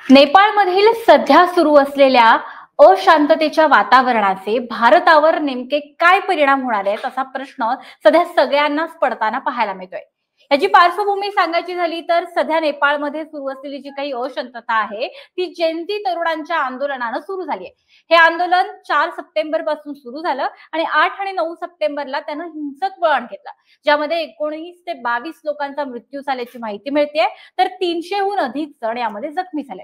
नेपाळमधील सध्या सुरू असलेल्या अशांततेच्या वातावरणाचे भारतावर नेमके काय परिणाम होणार आहेत असा प्रश्न सध्या सगळ्यांनाच पडताना पाहायला मिळतोय। याची पार्श्वभूमी सांगायची झाली तर सध्या नेपाळमध्ये सुरू असलेली जी काही अशांतता आहे ती जेनझी तरुणांच्या आंदोलनानं सुरू झाली आहे। हे आंदोलन 4 सप्टेंबर पासून सुरू झालं आणि 8 आणि 9 सप्टेंबरला त्यानं हिंसक वळण घेतलं, ज्यामध्ये 19 ते 22 लोकांचा मृत्यू झाल्याची माहिती मिळते, तर 300हून अधिक जण यामध्ये जखमी झाले।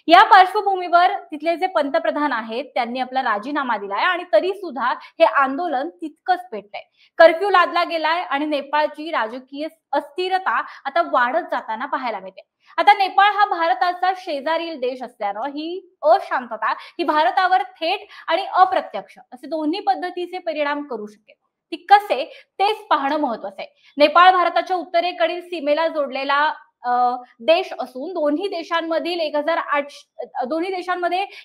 या पार्श्वभूमीवर तिथले जे पंतप्रधान आहेत त्यांनी आपला राजीनामा दिलाय आणि तरी सुद्धा हे आंदोलन तितकंच पेटलंय। कर्फ्यू लादला गेलाय आणि नेपाळची राजकीय अस्थिरता आता वाढत जाताना पाहायला मिळते। आता नेपाळ हा भारताचा शेजारील देश असल्यानं ही अशांतता ही भारतावर थेट आणि अप्रत्यक्ष असे दोन्ही पद्धतीचे परिणाम करू शकेल। ती कसे तेच पाहणं महत्त्वाचं आहे। नेपाळ भारताच्या उत्तरेकडील सीमेला जोडलेला देश असून दोन्ही देशांमध्ये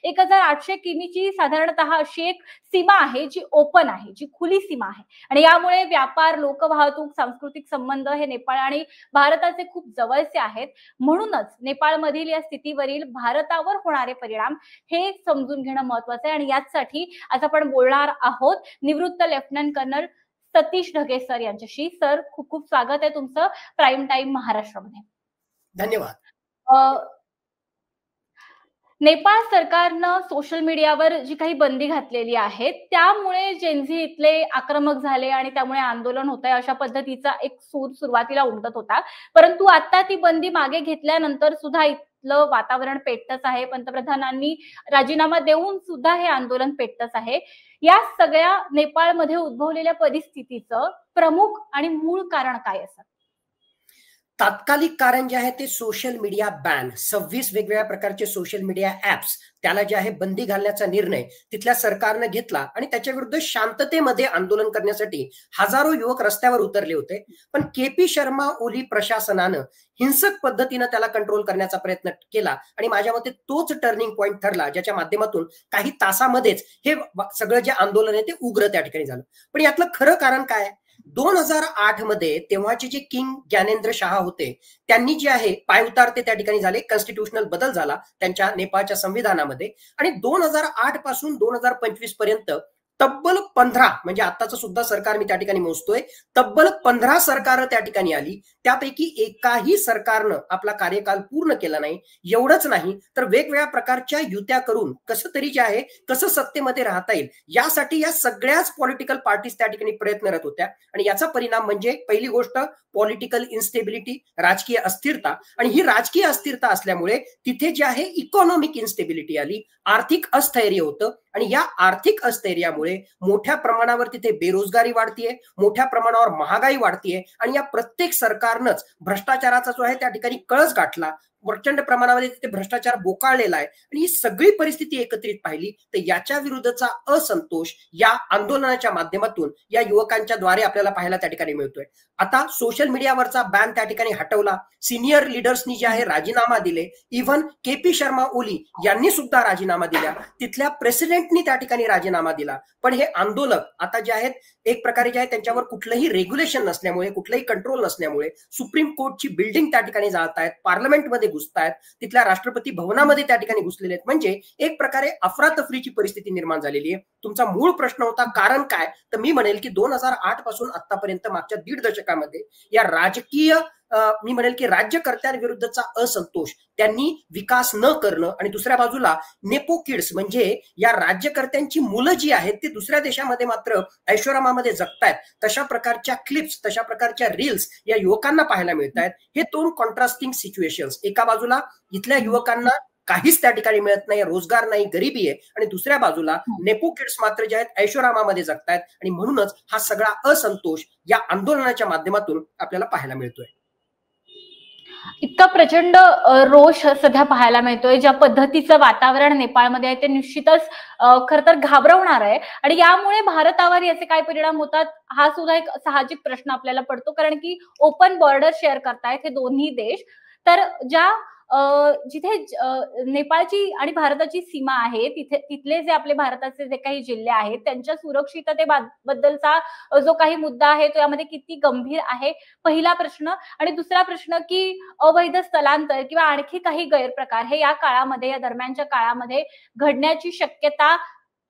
1800 किमीची साधारणतः अशी एक सीमा आहे जी ओपन आहे, जी खुली सीमा आहे आणि यामुळे व्यापार, लोकवाहतूक, सांस्कृतिक संबंध हे नेपाळ आणि भारताचे खूप जवळचे आहेत। म्हणूनच नेपाळमधील या स्थितीवरील भारतावर होणारे परिणाम हे समजून घेणं महत्त्वाचं आहे आणि यासाठी आज आपण बोलणार आहोत निवृत्त lieutenant colonel Satish Dhage sir यांच्याशी। सर, खूप खूप स्वागत आहे तुमचं प्राईम टाइम महाराष्ट्रामध्ये। धन्यवाद। नेपाळ सरकारनं सोशल मीडियावर जी काही बंदी घातलेली आहे त्यामुळे जेनझी इथले आक्रमक झाले आणि त्यामुळे आंदोलन होत आहे अशा पद्धतीचा एक सूर सुरुवातीला उमटत होता, परंतु आता ती बंदी मागे घेतल्यानंतर सुद्धा इथलं वातावरण पेटतच आहे। पंतप्रधानांनी राजीनामा देऊन सुद्धा हे आंदोलन पेटतच आहे। या सगळ्या नेपाळमध्ये उद्भवलेल्या परिस्थितीचं प्रमुख आणि मूळ कारण काय असं? तात्कालिक कारण जे आहे ते सोशल मीडिया बॅन, 26 वेगवेगळ्या प्रकारचे सोशल मीडिया ऍप्स त्याला जे आहे बंदी घालण्याचा निर्णय तिथल्या सरकारने घेतला आणि त्याच्या विरुद्ध शांततेमध्ये आंदोलन करण्यासाठी हजारो युवक रस्त्यावर उतरले होते। पण केपी शर्मा ओली प्रशासनानं हिंसक पद्धतीने त्याला कंट्रोल करण्याचा प्रयत्न केला आणि माझ्या मते तोच टर्निंग पॉइंट ठरला, ज्याच्या माध्यमातून काही तासामध्येच हे सगळं जे आंदोलन आहे ते उग्र त्या ठिकाणी झालं। पण यातलं खरं कारण काय? 2008 मध्ये तेव्हाचे जे किंग ज्ञानेंद्र शाह होते त्यांनी जे आहे पायउतार ते त्या ठिकाणी झाले, कॉन्स्टिट्यूशनल बदल झाला त्यांच्या नेपाळच्या संविधानामध्ये आणि 2008 पासून 2025 पर्यंत तब्बल 15 म्हणजे आताचं सुद्धा सरकार मी त्या ठिकाणी मोजतोय, तब्बल 15 सरकार त्या ठिकाणी आली। त्यापैकी एकाही सरकारनं आपला कार्यकाल पूर्ण केला नाही। एवढंच नाही तर वेगवेगळ्या प्रकारच्या युत्या करून कसं तरी जे आहे कसं सत्तेमध्ये राहता येईल यासाठी या सगळ्याच पॉलिटिकल पार्टीज त्या ठिकाणी प्रयत्नरत होत्या आणि याचा परिणाम म्हणजे पहिली गोष्ट पॉलिटिकल इन्स्टेबिलिटी, राजकीय अस्थिरता, आणि ही राजकीय अस्थिरता असल्यामुळे तिथे जे आहे इकॉनॉमिक इन्स्टेबिलिटी आली, आर्थिक अस्थैर्य होतं आणि या आर्थिक अस्थैर्यामुळे मोठ्या प्रमाणावर तिथे बेरोजगारी वाढतीये, मोठ्या प्रमाणावर महागाई वाढतीये आणि या प्रत्येक सरकारनंच भ्रष्टाचाराचा जो आहे त्या ठिकाणी कळस गाठला, प्रचंड प्रमाणामध्ये तिथे भ्रष्टाचार बोकाळलेला आहे आणि ही सगळी परिस्थिती एकत्रित पाहिली तर याच्या विरुद्धचा असंतोष या आंदोलनाच्या माध्यमातून या युवकांच्या द्वारे आपल्याला पाहायला त्या ठिकाणी मिळतोय। आता सोशल मीडियावरचा बॅन त्या ठिकाणी हटवला, सिनियर लीडर्सनी जे आहे राजीनामा दिले, इव्हन केपी शर्मा ओली यांनी सुद्धा राजीनामा दिला, तिथल्या प्रेसिडेंटनी त्या ठिकाणी राजीनामा दिला। पण हे आंदोलक आता जे आहेत एक प्रकारे जे आहे त्यांच्यावर कुठलंही रेग्युलेशन नसल्यामुळे, कुठलंही कंट्रोल नसल्यामुळे सुप्रीम कोर्टची बिल्डिंग त्या ठिकाणी जात आहेत, पार्लमेंटमध्ये घुसतायत, तिथल्या राष्ट्रपती भवनामध्ये त्या ठिकाणी घुसलेले आहेत, म्हणजे एक प्रकारे अफरातफरीची परिस्थिती निर्माण झालेली आहे। तुमचा मूळ प्रश्न होता कारण काय, तर मी म्हणेल की 2008 पासून आतापर्यंत मागच्या 1.5 दशकामध्ये या राजकीय मी म्हणेल की राज्यकर्त्यांविरुद्धचा असंतोष, त्यांनी विकास न करणं आणि दुसऱ्या बाजूला नेपो किड्स म्हणजे या राज्यकर्त्यांची मुलं जी आहेत ती दुसऱ्या देशामध्ये मात्र ऐशोरामामध्ये जगतायत, तशा प्रकारच्या क्लिप्स, तशा प्रकारच्या रील्स या युवकांना पाहायला मिळत आहेत। हे दोन कॉन्ट्रास्टिंग सिच्युएशन्स, एका बाजूला इथल्या युवकांना काहीच त्या ठिकाणी मिळत नाही, रोजगार नाही, गरिबी आहे, आणि दुसऱ्या बाजूला नेपो किड्स मात्र जे आहेत ऐशोरामामध्ये जगतायत आणि म्हणूनच हा सगळा असंतोष या आंदोलनाच्या माध्यमातून आपल्याला पाहायला मिळतोय। इतका प्रचंड रोष सध्या पाहायला मिळतोय, ज्या पद्धतीचं वातावरण नेपाळमध्ये आहे ते निश्चितच खरं तर घाबरवणार आहे आणि यामुळे भारतावर याचे काय परिणाम होतात हा सुद्धा एक साहजिक प्रश्न आपल्याला पडतो, कारण की ओपन बॉर्डर शेअर करतायत हे दोन्ही देश। तर ज्या जिथे नेपाळची आणि भारताची सीमा आहे तिथले जे आपले भारताचे जे काही जिल्हे आहेत त्यांच्या सुरक्षिततेबद्दलचा जो काही मुद्दा आहे तो यामध्ये किती गंभीर आहे, पहिला प्रश्न. आणि दुसरा प्रश्न की अवैध स्थलांतर किंवा आणखी काही गैरप्रकार हे या काळामध्ये, या दरम्यानच्या काळामध्ये घडण्याची शक्यता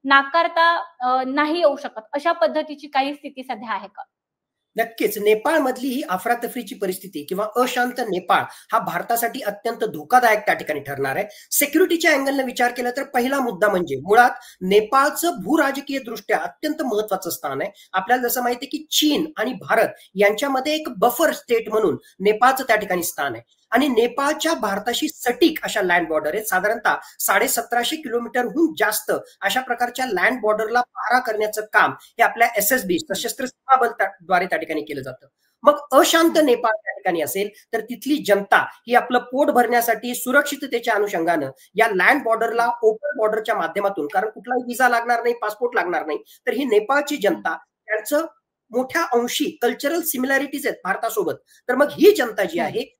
नाकारता नाही येऊ शकत, अशा पद्धतीची काही स्थिती सध्या आहे का? नक्कीच नेपाळमधली ही अफरातफरीची परिस्थिती किंवा अशांत नेपाळ हा भारतासाठी अत्यंत धोकादायक त्या ठिकाणी ठरणार आहे. सिक्युरिटीच्या अँगलने विचार केला तर पहिला मुद्दा म्हणजे मुळात नेपाळचं भूराजकीय दृष्ट्या अत्यंत महत्वाचं स्थान आहे. आपल्याला जसं माहिती आहे की चीन आणि भारत यांच्यामध्ये एक बफर स्टेट म्हणून नेपाळचं त्या ठिकाणी स्थान आहे आणि नेपाळच्या भारताशी सटीक अशा लँड बॉर्डर आहेत. साधारणतः 1750 किलोमीटरहून जास्त अशा प्रकारच्या लँड बॉर्डरला पहारा करण्याचं काम हे आपल्या SSB सशस्त्र सीमा बल द्वारे त्या ठिकाणी केलं जातं. मग अशांत नेपाळ त्या ठिकाणी असेल तर तिथली जनता ही आपलं पोट भरण्यासाठी सुरक्षिततेच्या अनुषंगानं या लँड बॉर्डरला ओपन बॉर्डरच्या माध्यमातून, कारण कुठलाही विजा लागणार नाही, पासपोर्ट लागणार नाही, तर ही नेपाळची जनता त्यांचं मोठ्या अंशी कल्चरल सिमिलॅरिटीज आहेत भारतासोबत. तर मग ही जनता जी आहे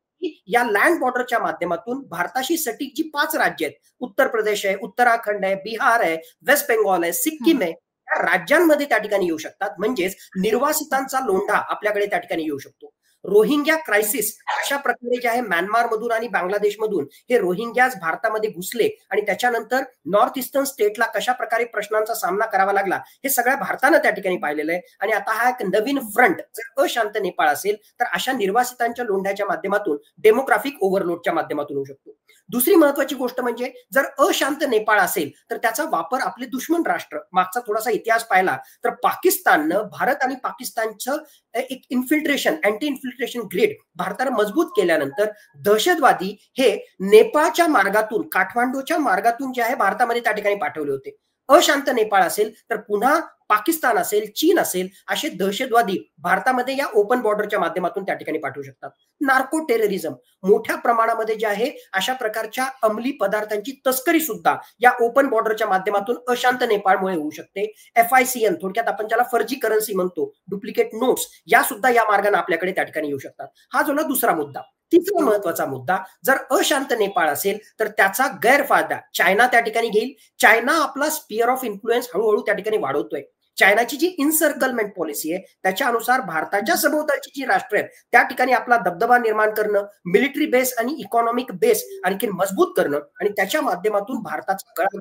या लँड बॉर्डरच्या माध्यमातून भारताशी सटीक जी 5 राज्य आहेत, उत्तर प्रदेश आहे, उत्तराखंड आहे, बिहार आहे, वेस्ट बेंगॉल आहे, सिक्कीम आहे, या राज्यांमध्ये त्या ठिकाणी येऊ शकतात. म्हणजेच निर्वासितांचा लोंढा आपल्याकडे त्या ठिकाणी येऊ शकतो. रोहिंग्या क्रायसिस अशा प्रकारे जे आहे म्यानमारमधून आणि बांगलादेशमधून हे रोहिंग्याज भारतामध्ये घुसले आणि त्याच्यानंतर नॉर्थ ईस्टर्न स्टेटला कशा प्रकारे प्रश्नांचा सामना करावा लागला हे सगळ्या भारतानं त्या ठिकाणी पाहिलेलं आहे. आणि आता हा एक नवीन फ्रंट जर अशांत नेपाळ असेल तर अशा निर्वासितांच्या लोंढ्याच्या माध्यमातून डेमोग्राफिक ओव्हरलोडच्या माध्यमातून होऊ शकतो. दुसरी महत्वाची गोष्ट म्हणजे जर अशांत नेपाळ असेल तर त्याचा वापर आपले दुश्मन राष्ट्र, मागचा थोडासा इतिहास पाहिला तर पाकिस्ताननं भारत आणि पाकिस्तानचं एक इन्फिल्ट्रेशन, अँटी इन्फिल्ट्रेशन ग्रिड भारतानं मजबूत केल्यानंतर दहशतवादी हे नेपाळच्या मार्गातून, काठमांडूच्या मार्गातून जे आहे भारतामध्ये त्या ठिकाणी पाठवले होते. अशांत नेपाळ असेल तर पुन्हा पाकिस्तान असेल, चीन असेल, असे दहशतवादी भारतामध्ये या ओपन बॉर्डरच्या माध्यमातून त्या ठिकाणी पाठवू शकतात. नार्को टेररिझम मोठ्या प्रमाणामध्ये जे आहे अशा प्रकारच्या अंमली पदार्थांची तस्करी सुद्धा या ओपन बॉर्डरच्या माध्यमातून अशांत नेपाळमुळे होऊ शकते. FICN थोडक्यात आपण ज्याला फर्जी करन्सी म्हणतो, डुप्लिकेट नोट्स, या सुद्धा या मार्गाने आपल्याकडे त्या ठिकाणी येऊ शकतात. हा झाला दुसरा मुद्दा. तिसरा महत्वाचा मुद्दा, जर अशांत नेपाळ असेल तर त्याचा गैरफायदा चायना त्या ठिकाणी घेईल. चायना आपला स्पिअर ऑफ इन्फ्लुएन्स हळूहळू त्या ठिकाणी वाढवतोय. चायनाची जी इनसर्कलमेंट पॉलिसी आहे त्याच्यानुसार भारताच्या सभोवतालची जी राष्ट्र आहेत त्या ठिकाणी आपला दबदबा निर्माण करणं, मिलिटरी बेस आणि इकॉनॉमिक बेस आणखी मजबूत करणं आणि त्याच्या माध्यमातून भारताचा गळा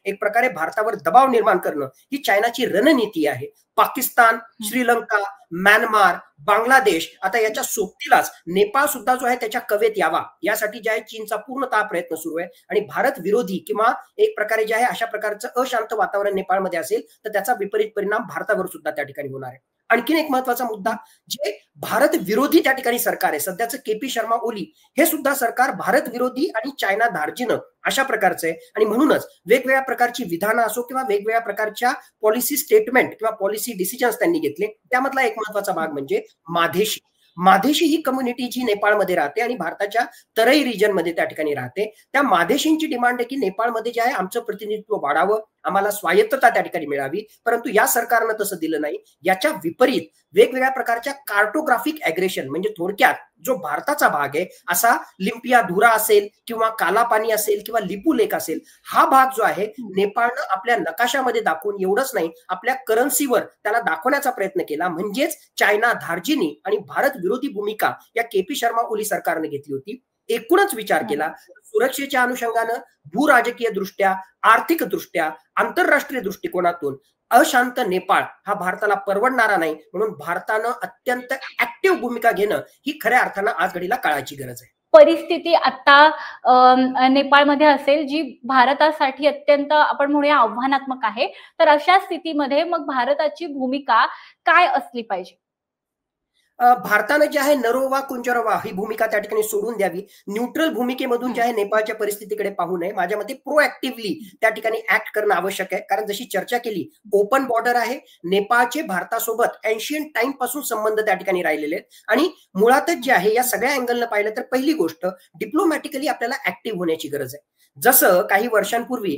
एक प्रकारे भारतावर दबाव निर्माण करणं ही चायनाची रणनीती आहे. पाकिस्तान, श्रीलंका, म्यानमार, बांगलादेश, आता याच्या सोबतीलाच नेपाळ सुद्धा जो आहे त्याच्या कवेत यावा यासाठी जे आहे चीनचा पूर्णतः प्रयत्न सुरू आहे. आणि भारत विरोधी किंवा एक प्रकारे जे आहे अशा प्रकारचं अशांत वातावरण नेपाळमध्ये असेल तर त्याचा विपरीत परिणाम भारतावर सुद्धा त्या ठिकाणी होणार आहे. आणखीन एक महत्वाचा मुद्दा, जे भारत विरोधी त्या ठिकाणी सरकार आहे सध्याचं KP शर्मा ओली, हे सुद्धा सरकार भारत विरोधी आणि चायना धार्जिनं अशा प्रकारचं आहे. आणि म्हणूनच वेगवेगळ्या प्रकारची विधानं असो किंवा वेगवेगळ्या प्रकारच्या पॉलिसी स्टेटमेंट किंवा पॉलिसी डिसिजन्स त्यांनी घेतले. त्यामधला एक महत्वाचा भाग म्हणजे माधेशी. माधेशी ही कम्युनिटी जी नेपाळमध्ये राहते आणि भारताच्या तराई रिजन मध्ये त्या ठिकाणी राहते. त्या माधेशींची डिमांड आहे की नेपाळमध्ये जे आहे आमचं प्रतिनिधित्व वाढावं, आम्हाला स्वायत्तता त्या ठिकाणी मिळावी, परंतु या सरकारनं तसं दिलं नाही. याच्या विपरीत वेगवेगळ्या प्रकारच्या कार्टोग्राफिक ॲग्रेशन, म्हणजे थोडक्यात जो भारताचा भाग आहे असा लिम्पिया धुरा असेल किंवा कालापानी असेल किंवा लिपू लेक असेल, हा भाग जो आहे नेपाळनं आपल्या नकाशामध्ये दाखवून एवढंच नाही आपल्या करन्सीवर त्याला दाखवण्याचा प्रयत्न केला. म्हणजेच चायना धार्जिनी आणि भारत विरोधी भूमिका या KP शर्मा ओली सरकारने घेतली होती. एकूणच विचार केला सुरक्षेच्या अनुषंगानं, भूराजकीय दृष्ट्या, आर्थिक दृष्ट्या, आंतरराष्ट्रीय दृष्टिकोनातून अशांत नेपाळ हा भारताला परवडणारा नाही. म्हणून भारतानं अत्यंत ऍक्टिव्ह भूमिका घेणं ही खऱ्या अर्थानं आज घडीला काळाची गरज आहे. परिस्थिती आता नेपाळमध्ये असेल जी भारतासाठी अत्यंत आपण म्हणूया आव्हानात्मक आहे, तर अशा स्थितीमध्ये मग भारताची भूमिका काय असली पाहिजे? भारतानं जे आहे नरोवा कुंजरोवा ही भूमिका त्या ठिकाणी सोडून द्यावी. न्यूट्रल भूमिकेमधून जे आहे नेपाळच्या परिस्थितीकडे पाहू नये. माझ्या मते प्रोएक्टिव्हली त्या ठिकाणी ऍक्ट करणं आवश्यक आहे. कारण जशी चर्चा केली, ओपन बॉर्डर आहे, नेपाळचे भारतासोबत एन्शियंट टाइम पासून संबंध त्या ठिकाणी राहिलेले आहेत. आणि मुळातच जे आहे या सगळ्या अँगलनं पाहिलं तर पहिली गोष्ट डिप्लोमॅटिकली आपल्याला ऍक्टिव्ह होण्याची गरज आहे. जसं काही वर्षांपूर्वी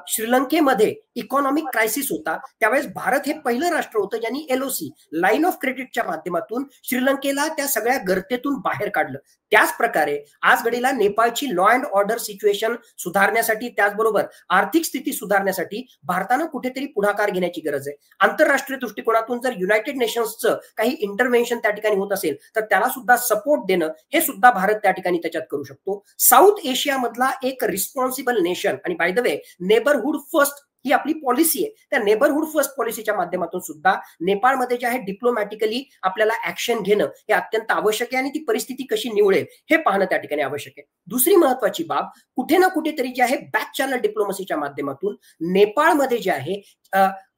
श्रीलंकेमध्ये इकॉनॉमिक क्रायसिस होता, त्यावेळेस भारत हे पहिलं राष्ट्र होतं ज्यांनी LOC लाईन ऑफ क्रेडिटच्या माध्यमातून श्रीलंकेला त्या सगळ्या गर्तेतून बाहेर काढलं. त्याच प्रकारे आज घडीला नेपाळची लॉ अँड ऑर्डर सिच्युएशन सुधारण्यासाठी, त्याचबरोबर आर्थिक स्थिती सुधारण्यासाठी भारतानं कुठेतरी पुढाकार घेण्याची गरज आहे. आंतरराष्ट्रीय दृष्टिकोनातून जर युनायटेड नेशन्सचं काही इंटरव्हेन्शन त्या ठिकाणी होत असेल तर त्याला सुद्धा सपोर्ट देणं हे सुद्धा भारत त्या ठिकाणी त्याच्यात करू शकतो. साऊथ एशियामधला एक रिस्पॉन्सिबल नेशन, आणि by the way neighbourhood first ही आपली पॉलिसी आहे, त्या नेबरहुड फर्स्ट पॉलिसीच्या माध्यमातून सुद्धा नेपाळमध्ये जे आहे डिप्लोमॅटिकली आपल्याला ऍक्शन घेणं हे अत्यंत आवश्यक आहे आणि ती परिस्थिती कशी निवळेल हे पाहणं त्या ठिकाणी आवश्यक आहे. दुसरी महत्वाची बाब, कुठे ना कुठेतरी जे आहे बॅक चॅनल डिप्लोमसीच्या माध्यमातून नेपाळमध्ये जे आहे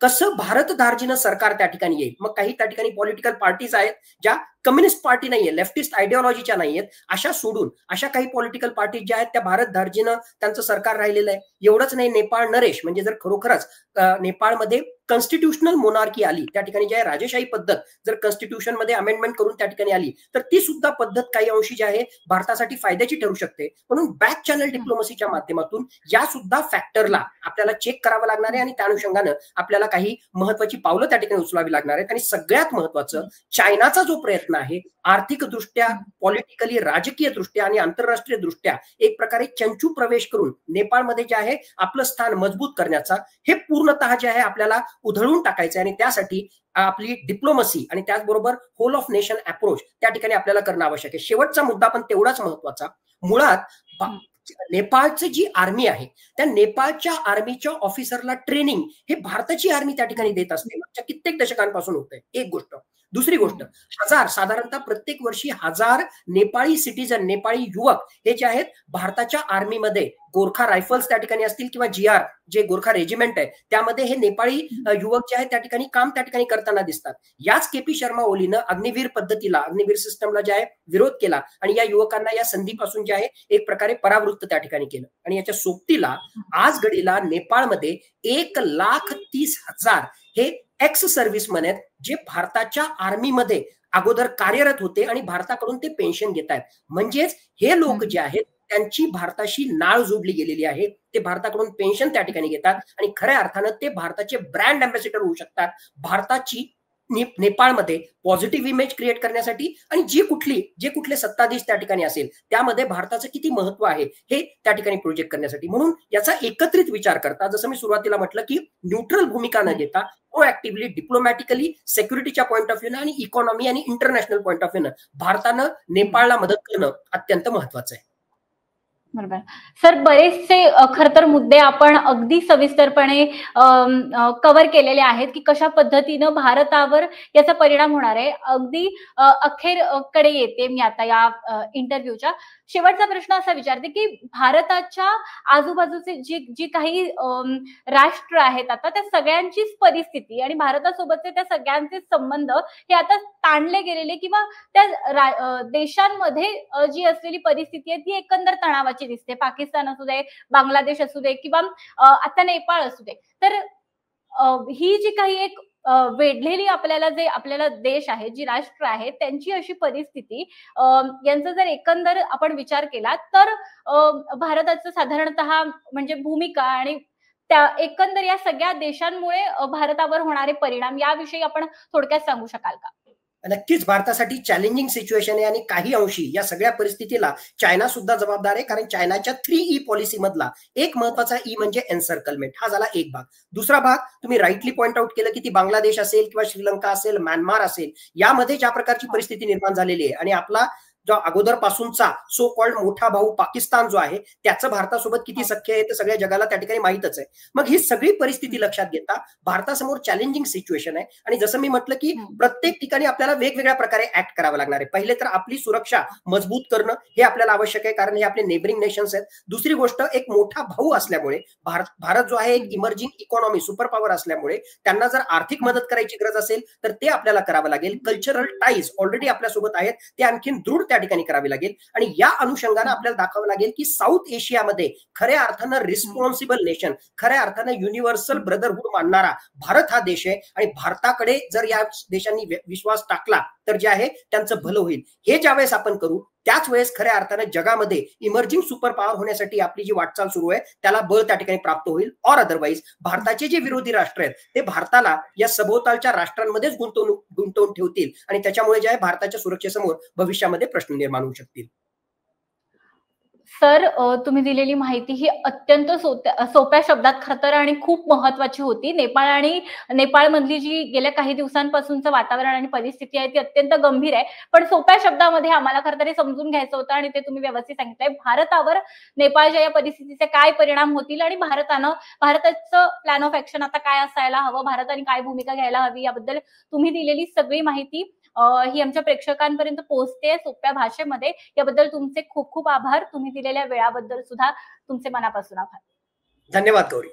कसं भारत धार्जिनं सरकार त्या ठिकाणी येईल. मग काही त्या ठिकाणी पॉलिटिकल पार्टीज आहेत ज्या कम्युनिस्ट पार्टी नाहीये, लेफ्टिस्ट आयडिओलॉजीच्या नाहीयेत, अशा सोडून अशा काही पॉलिटिकल पार्टीज ज्या आहेत त्या भारत धार्जिनं त्यांचं सरकार राहिलेलं आहे. एवढंच नाही, नेपाळ नरेश म्हणजे जर खरोखरच नेपाळमध्ये कॉन्स्टिट्युशनल मोनार्की आली, त्या ठिकाणी जे आहे राजेशाही पद्धत जर कॉन्स्टिट्यूशन मध्ये अमेंडमेंट करून त्या ठिकाणी आली तर ती सुद्धा पद्धत काही अंशी जी आहे भारतासाठी फायद्याची ठरू शकते. म्हणून बॅक चॅनल डिप्लोमसीच्या माध्यमातून या सुद्धा फॅक्टरला आपल्याला चेक करावं लागणार आहे आणि त्या अनुषंगानं आपल्याला काही महत्वाची पावलं त्या ठिकाणी उचलावी लागणार आहेत. आणि सगळ्यात महत्वाचं, चायनाचा जो प्रयत्न आहे आर्थिकदृष्ट्या, पॉलिटिकली, राजकीय दृष्ट्या आणि आंतरराष्ट्रीय दृष्ट्या एक प्रकारे चंचू प्रवेश करून नेपाळमध्ये जे आहे आपलं स्थान मजबूत करण्याचा, हे पूर्णतः जे आहे आपल्याला उधळून टाकायचं आहे. आणि त्यासाठी आपली डिप्लोमसी आणि त्याचबरोबर होल ऑफ नेशन अप्रोच त्या ठिकाणी आपल्याला करणं आवश्यक आहे. शेवटचा मुद्दा पण तेवढाच महत्वाचा, मुळात नेपाळची जी आर्मी आहे त्या नेपाळच्या आर्मीच्या ऑफिसरला ट्रेनिंग हे भारताची आर्मी त्या ठिकाणी देत असते, मागच्या कित्येक दशकांपासून होतंय. एक गोष्ट. दुसरी गोष्ट, साधारणतः प्रत्येक वर्षी 1000 नेपाळी सिटीजन, नेपाळी युवक हे जे आहेत भारताच्या आर्मीमध्ये, गोरखा रायफल्स त्या ठिकाणी असतील किंवा GR जे गोरखा रेजिमेंट आहे त्यामध्ये हे नेपाळी युवक जे आहेत त्या ठिकाणी काम त्या ठिकाणी करताना दिसतात. याच KP शर्मा ओलीनं अग्निवीर पद्धतीला, अग्निवीर सिस्टमला जे आहे विरोध केला आणि या युवकांना या संधीपासून जे आहे एक प्रकारे परावृत्त त्या ठिकाणी केलं. आणि याच्या सोबतीला आज घडीला नेपाळमध्ये 1,30,000 हे एक्स सर्व्हिसमन आहेत जे भारताच्या आर्मीमध्ये अगोदर कार्यरत होते आणि भारताकडून ते पेन्शन घेत आहेत. म्हणजेच हे लोक जे आहेत त्यांची भारताशी नाळ जोडली गेलेली आहे, ते भारताकडून पेन्शन त्या ठिकाणी घेतात आणि खऱ्या अर्थानं ते भारताचे ब्रँड अँबॅसेडर होऊ शकतात, भारताची नेपाळमध्ये पॉझिटिव्ह इमेज क्रिएट करण्यासाठी. आणि जे कुठले सत्ताधीश त्या ठिकाणी असेल त्यामध्ये भारताचं किती महत्व आहे हे त्या ठिकाणी प्रोजेक्ट करण्यासाठी. म्हणून याचा एकत्रित विचार करता, जसं मी सुरुवातीला म्हटलं की न्यूट्रल भूमिका न घेता प्रोएक्टिव्हली, डिप्लोमॅटिकली, सिक्युरिटीच्या पॉईंट ऑफ व्ह्यूनं आणि इकॉनॉमी आणि इंटरनॅशनल पॉईंट ऑफ व्ह्यूनं भारतानं नेपाळला मदत करणं अत्यंत महत्वाचं आहे. बरोबर सर, बरेचसे खर तर मुद्दे आपण अगदी सविस्तरपणे कव्हर केलेले आहेत की कशा पद्धतीनं भारतावर याचा परिणाम होणार आहे. अगदी अखेरकडे येते मी आता या इंटरव्ह्यूच्या. शेवटचा प्रश्न असा विचारते की भारताच्या आजूबाजूचे जी काही राष्ट्र आहेत आता त्या सगळ्यांचीच परिस्थिती आणि भारतासोबतचे त्या सगळ्यांचे संबंध हे आता ताणले गेलेले किंवा त्या देशांमध्ये जी असलेली परिस्थिती आहे ती एकंदर तणावाची दिसते. पाकिस्तान असू दे, बांगलादेश असू दे किंवा आता नेपाळ असू दे. तर ही जी काही एक वेढलेली आपल्याला देश आहे, जी राष्ट्र आहे त्यांची अशी परिस्थिती, यांचा जर एकंदर आपण विचार केला तर भारताचं साधारणतः म्हणजे भूमिका आणि त्या एकंदर या सगळ्या देशांमुळे भारतावर होणारे परिणाम याविषयी आपण थोडक्यात सांगू शकाल का? नक्कीच भारतासाठी चॅलेंजिंग सिच्युएशन आहे आणि काही अंशी या सगळ्या परिस्थितीला चायना सुद्धा जबाबदार आहे. कारण चायनाच्या 3E पॉलिसी मधला एक महत्वाचा E म्हणजे एन्सर्कलमेंट. हा झाला एक भाग. दुसरा भाग तुम्ही राईटली पॉइंट आउट केलं की ती बांगलादेश असेल किंवा श्रीलंका असेल, म्यानमार असेल, यामध्ये ज्या प्रकारची परिस्थिती निर्माण झालेली आहे आणि आपला जो अगोदरपासूनचा सो कॉल्ड मोठा भाऊ पाकिस्तान जो आहे त्याचं भारतासोबत किती सख्य आहे ते सगळ्या जगाला त्या ठिकाणी माहितच आहे. मग ही सगळी परिस्थिती लक्षात घेता भारतासमोर चॅलेंजिंग सिच्युएशन आहे. आणि जसं मी म्हटलं की प्रत्येक ठिकाणी आपल्याला वेगवेगळ्या प्रकारे ऍक्ट करावं लागणार आहे. पहिले तर आपली सुरक्षा मजबूत करणं हे आपल्याला आवश्यक आहे, कारण हे आपले नेबरिंग नेशन्स आहेत. दुसरी गोष्ट, एक मोठा भाऊ असल्यामुळे भारत जो आहे एक इमर्जिंग इकॉनॉमी, सुपर पॉवर असल्यामुळे त्यांना जर आर्थिक मदत करायची गरज असेल तर ते आपल्याला करावं लागेल. कल्चरल टाईज ऑलरेडी आपल्यासोबत आहेत, ते आणखीन दृढ त्या ठिकाणी करावी लागेल. आणि या अनुषंगाने आपल्याला दाखवावं लागेल की साऊथ एशियामध्ये खऱ्या अर्थानं रिस्पॉन्सिबल नेशन, खऱ्या अर्थानं युनिव्हर्सल ब्रदरहुड मानणारा भारत हा देश आहे. आणि भारताकडे जर या देशांनी विश्वास टाकला तर जे आहे त्यांचं भलं होईल. हे ज्यावेळेस आपण करू त्याच वेळेस खऱ्या अर्थानं जगामध्ये इमर्जिंग सुपर पॉवर होण्यासाठी आपली जी वाटचाल सुरू आहे त्याला बळ त्या ठिकाणी प्राप्त होईल. ऑर अदरवाईज भारताचे जे विरोधी राष्ट्र आहेत ते भारताला या सभोवतालच्या राष्ट्रांमध्येच गुंतवून ठेवतील आणि त्याच्यामुळे जे आहे भारताच्या सुरक्षेसमोर भविष्यामध्ये प्रश्न निर्माण होऊ शकतील. सर, तुम्ही दिलेली माहिती ही अत्यंत सोप्या शब्दात खरं तर आणि खूप महत्वाची होती. नेपाळमधली जी गेल्या काही दिवसांपासूनचं वातावरण आणि परिस्थिती आहे ती अत्यंत गंभीर आहे. पण सोप्या शब्दामध्ये आम्हाला खरं तर हे समजून घ्यायचं होतं आणि ते तुम्ही व्यवस्थित सांगितलंय. भारतावर नेपाळच्या या परिस्थितीचे काय परिणाम होतील आणि भारताचं प्लॅन ऑफ ऍक्शन आता काय असायला हवं, भारताने काय भूमिका घ्यायला हवी, याबद्दल तुम्ही दिलेली सगळी माहिती ही आमच्या प्रेक्षकांपर्यंत पोहोचते सोप्या भाषेमध्ये. याबद्दल तुमचे खूप खूप आभार. तुम्ही दिलेल्या वेळाबद्दल सुद्धा तुमचे मनापासून आभार. धन्यवाद गौरी.